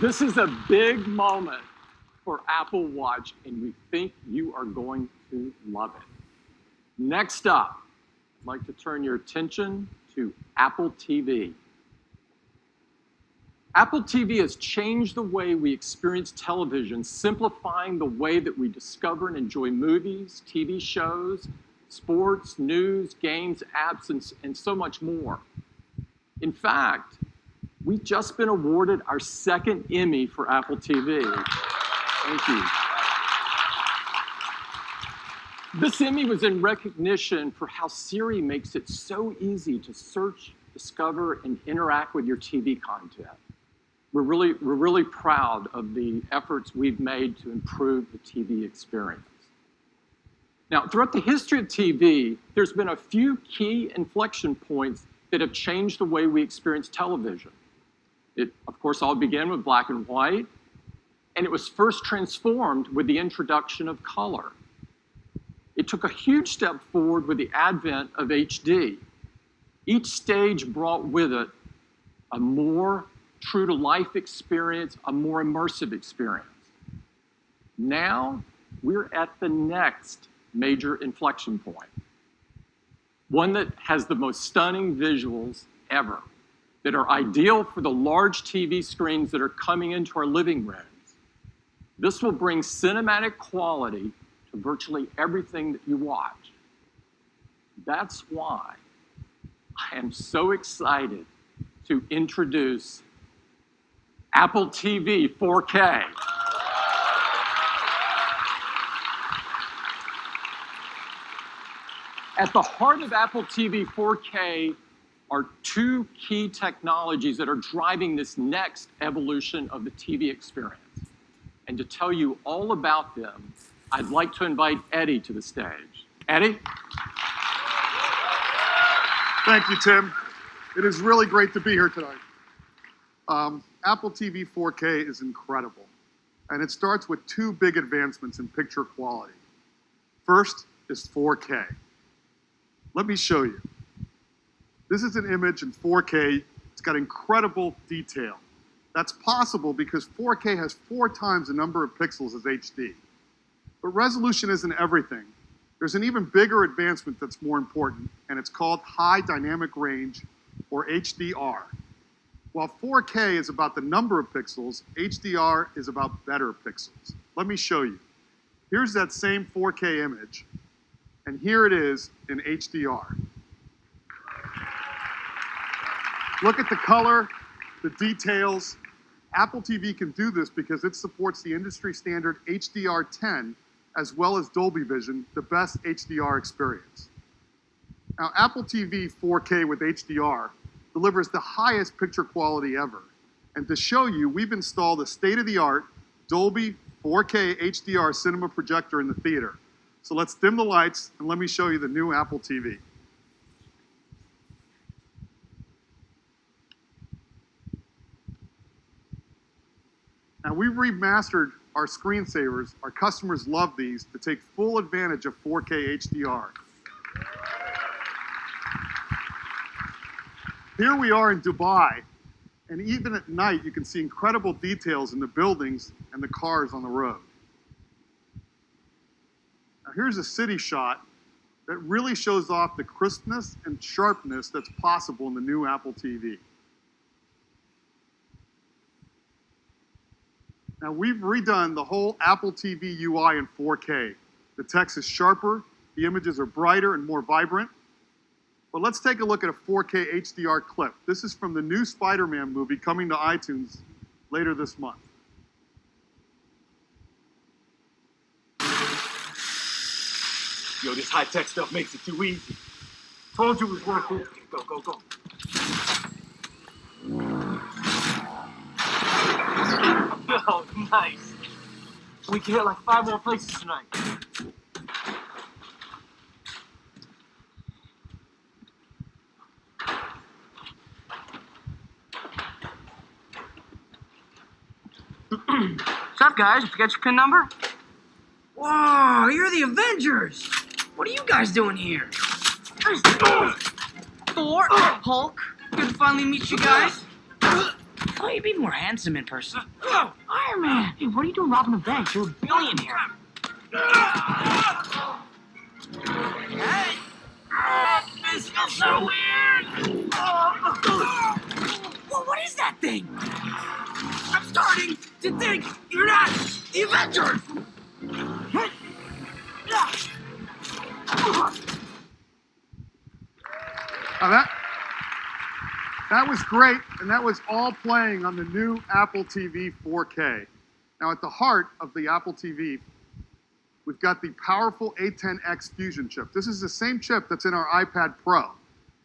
This is a big moment for Apple Watch, and we think you are going to love it. Next up, I'd like to turn your attention to Apple TV. Apple TV has changed the way we experience television, simplifying the way that we discover and enjoy movies, TV shows, sports, news, games, apps, and so much more. In fact, we've just been awarded our second Emmy for Apple TV. Thank you. This Emmy was in recognition for how Siri makes it so easy to search, discover, and interact with your TV content. We're really proud of the efforts we've made to improve the TV experience. Now, throughout the history of TV, there's been a few key inflection points that have changed the way we experience television. It, of course, all began with black and white, and it was first transformed with the introduction of color. It took a huge step forward with the advent of HD. Each stage brought with it a more true-to-life experience, a more immersive experience. Now, we're at the next major inflection point, one that has the most stunning visuals ever, that are ideal for the large TV screens that are coming into our living rooms. This will bring cinematic quality to virtually everything that you watch. That's why I am so excited to introduce Apple TV 4K. At the heart of Apple TV 4K are two key technologies that are driving this next evolution of the TV experience. And to tell you all about them, I'd like to invite Eddie to the stage. Eddie? Thank you, Tim. It is really great to be here tonight. Apple TV 4K is incredible, and it starts with two big advancements in picture quality. First is 4K. Let me show you. This is an image in 4K. It's got incredible detail. That's possible because 4K has 4 times the number of pixels as HD. But resolution isn't everything. There's an even bigger advancement that's more important, and it's called high dynamic range, or HDR. While 4K is about the number of pixels, HDR is about better pixels. Let me show you. Here's that same 4K image, and here it is in HDR. Look at the color, the details. Apple TV can do this because it supports the industry standard HDR10 as well as Dolby Vision, the best HDR experience. Now, Apple TV 4K with HDR delivers the highest picture quality ever. And to show you, we've installed a state-of-the-art Dolby 4K HDR cinema projector in the theater. So let's dim the lights and let me show you the new Apple TV. Now, we've remastered our screensavers. Our customers love these to take full advantage of 4K HDR. Here we are in Dubai, and even at night, you can see incredible details in the buildings and the cars on the road. Now, here's a city shot that really shows off the crispness and sharpness that's possible in the new Apple TV. Now, we've redone the whole Apple TV UI in 4K. The text is sharper, the images are brighter and more vibrant. But let's take a look at a 4K HDR clip. This is from the new Spider-Man movie coming to iTunes later this month. Yo, this high-tech stuff makes it too easy. Told you it was worth it. Go, go, go. Oh, nice. We can hit like 5 more places tonight. What's up, guys? You forget your PIN number? Whoa, you're the Avengers! What are you guys doing here? Thor, Hulk, good to finally meet you guys. thought you'd be more handsome in person. Oh, Iron Man! Hey, what are you doing robbing a bank? You're a billionaire. Hey! This feels so weird! Well, what is that thing? I'm starting to think you're not the Avengers! Now that was great, and that was all playing on the new Apple TV 4K. Now at the heart of the Apple TV, we've got the powerful A10X Fusion chip. This is the same chip that's in our iPad Pro.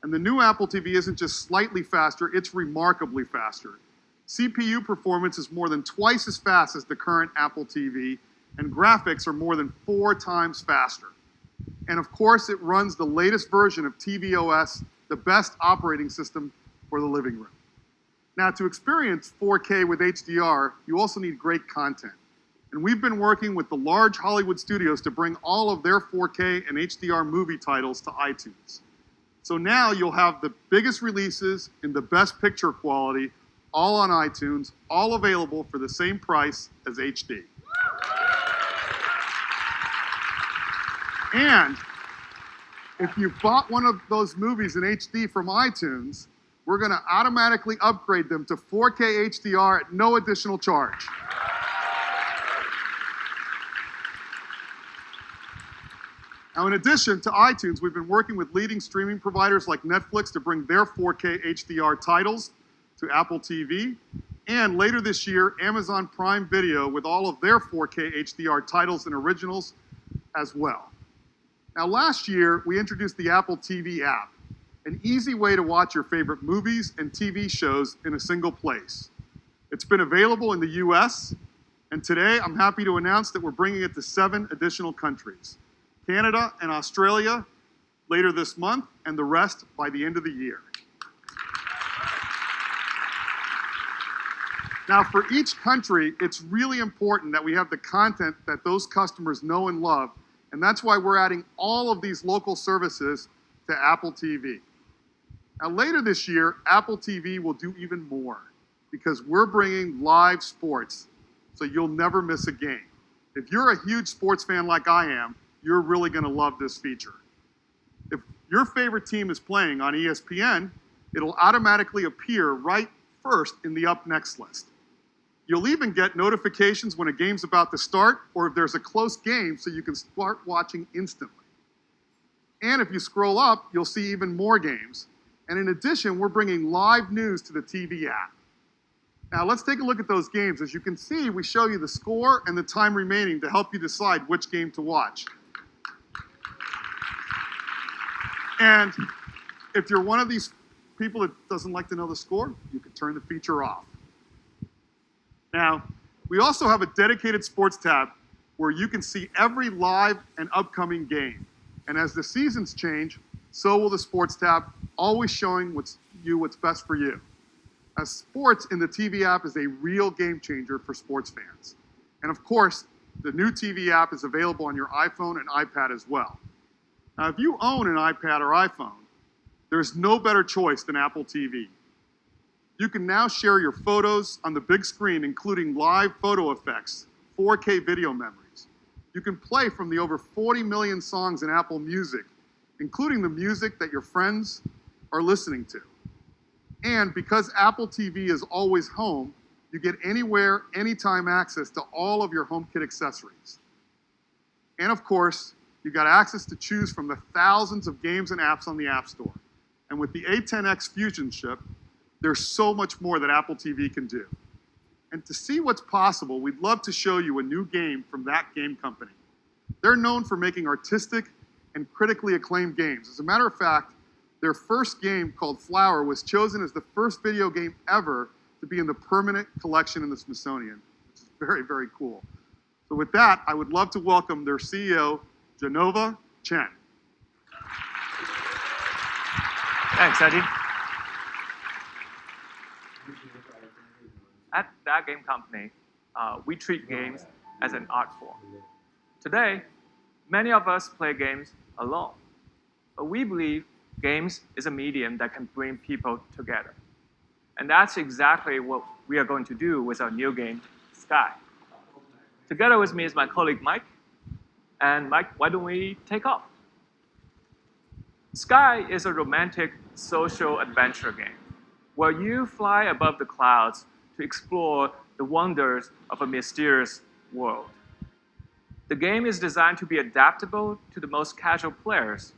And the new Apple TV isn't just slightly faster, it's remarkably faster. CPU performance is more than twice as fast as the current Apple TV, and graphics are more than 4 times faster. And of course, it runs the latest version of tvOS, the best operating system for the living room. Now, to experience 4K with HDR, you also need great content. And we've been working with the large Hollywood studios to bring all of their 4K and HDR movie titles to iTunes. So now you'll have the biggest releases in the best picture quality, all on iTunes, all available for the same price as HD. And if you bought one of those movies in HD from iTunes, we're going to automatically upgrade them to 4K HDR at no additional charge. Now, in addition to iTunes, we've been working with leading streaming providers like Netflix to bring their 4K HDR titles to Apple TV. And later this year, Amazon Prime Video with all of their 4K HDR titles and originals as well. Now, last year, we introduced the Apple TV app, an easy way to watch your favorite movies and TV shows in a single place. It's been available in the US, and today I'm happy to announce that we're bringing it to 7 additional countries: Canada and Australia later this month, and the rest by the end of the year. Now, for each country, it's really important that we have the content that those customers know and love, and that's why we're adding all of these local services to Apple TV. Now, later this year, Apple TV will do even more because we're bringing live sports, so you'll never miss a game. If you're a huge sports fan like I am, you're really going to love this feature. If your favorite team is playing on ESPN, it'll automatically appear right first in the Up Next list. You'll even get notifications when a game's about to start or if there's a close game so you can start watching instantly. And if you scroll up, you'll see even more games. And in addition, we're bringing live news to the TV app. Now let's take a look at those games. As you can see, we show you the score and the time remaining to help you decide which game to watch. And if you're one of these people that doesn't like to know the score, you can turn the feature off. Now, we also have a dedicated sports tab where you can see every live and upcoming game. And as the seasons change, so will the sports tab, always showing what's best for you. As sports in the TV app is a real game changer for sports fans. And of course, the new TV app is available on your iPhone and iPad as well. Now, if you own an iPad or iPhone, there's no better choice than Apple TV. You can now share your photos on the big screen, including live photo effects, 4K video memories. You can play from the over 40 million songs in Apple Music, including the music that your friends are listening to. And because Apple TV is always home, you get anywhere, anytime access to all of your HomeKit accessories. And of course, you got access to choose from the thousands of games and apps on the App Store. And with the A10X Fusion chip, there's so much more that Apple TV can do. And to see what's possible, we'd love to show you a new game from that game company. They're known for making artistic and critically acclaimed games. As a matter of fact, their first game, called Flower, was chosen as the first video game ever to be in the permanent collection in the Smithsonian, which is very, very cool. So with that, I would love to welcome their CEO, Genova Chen. Thanks, Eddie. At that game company, we treat games as an art form. Today, many of us play games alone, but we believe games is a medium that can bring people together. And that's exactly what we are going to do with our new game, Sky. Together with me is my colleague Mike. And Mike, why don't we take off? Sky is a romantic social adventure game where you fly above the clouds to explore the wonders of a mysterious world. The game is designed to be adaptable to the most casual players.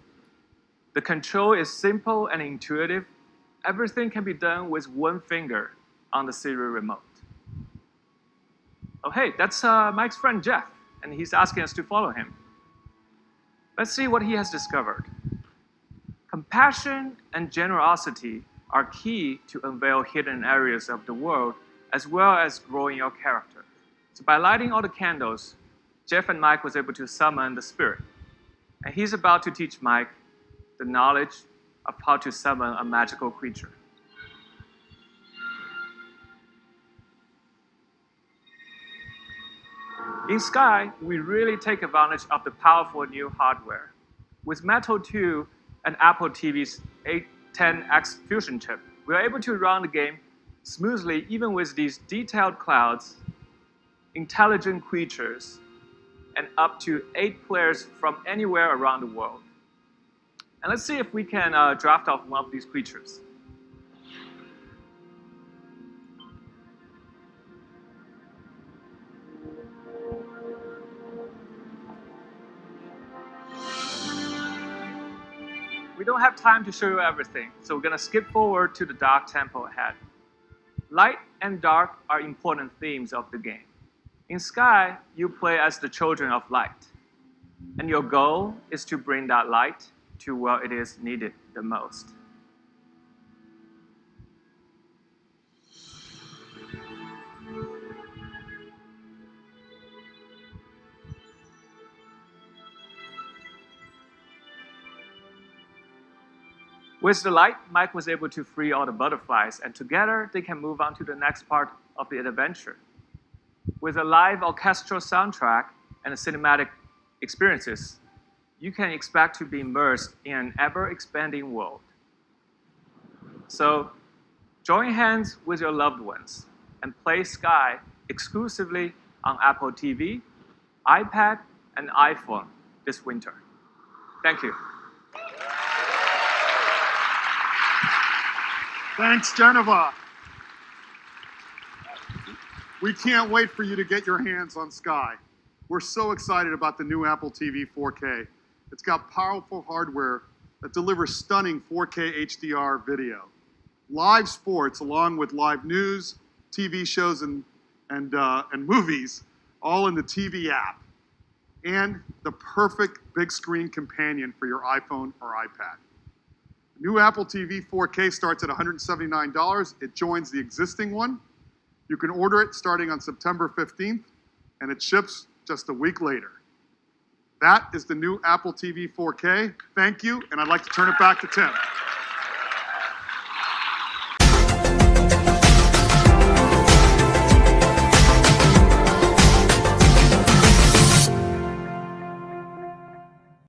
The control is simple and intuitive. Everything can be done with one finger on the Siri remote. Oh, hey, that's Mike's friend Jeff, and he's asking us to follow him. Let's see what he has discovered. Compassion and generosity are key to unveil hidden areas of the world, as well as growing your character. So by lighting all the candles, Jeff and Mike was able to summon the spirit. And he's about to teach Mike the knowledge of how to summon a magical creature. In Sky, we really take advantage of the powerful new hardware. With Metal 2 and Apple TV's 810X Fusion chip, we are able to run the game smoothly even with these detailed clouds, intelligent creatures, and up to 8 players from anywhere around the world. And let's see if we can draft off one of these creatures. We don't have time to show you everything, so we're going to skip forward to the dark temple ahead. Light and dark are important themes of the game. In Sky, you play as the children of light, and your goal is to bring that light to where it is needed the most. With the light, Mike was able to free all the butterflies, and together they can move on to the next part of the adventure. With a live orchestral soundtrack and cinematic experiences, you can expect to be immersed in an ever-expanding world. So, join hands with your loved ones and play Sky exclusively on Apple TV, iPad, and iPhone this winter. Thank you. Thanks, Geneva. We can't wait for you to get your hands on Sky. We're so excited about the new Apple TV 4K. It's got powerful hardware that delivers stunning 4K HDR video, live sports along with live news, TV shows, and movies, all in the TV app, and the perfect big screen companion for your iPhone or iPad. The new Apple TV 4K starts at $179. It joins the existing one. You can order it starting on September 15th, and it ships just a week later. That is the new Apple TV 4K. Thank you, and I'd like to turn it back to Tim.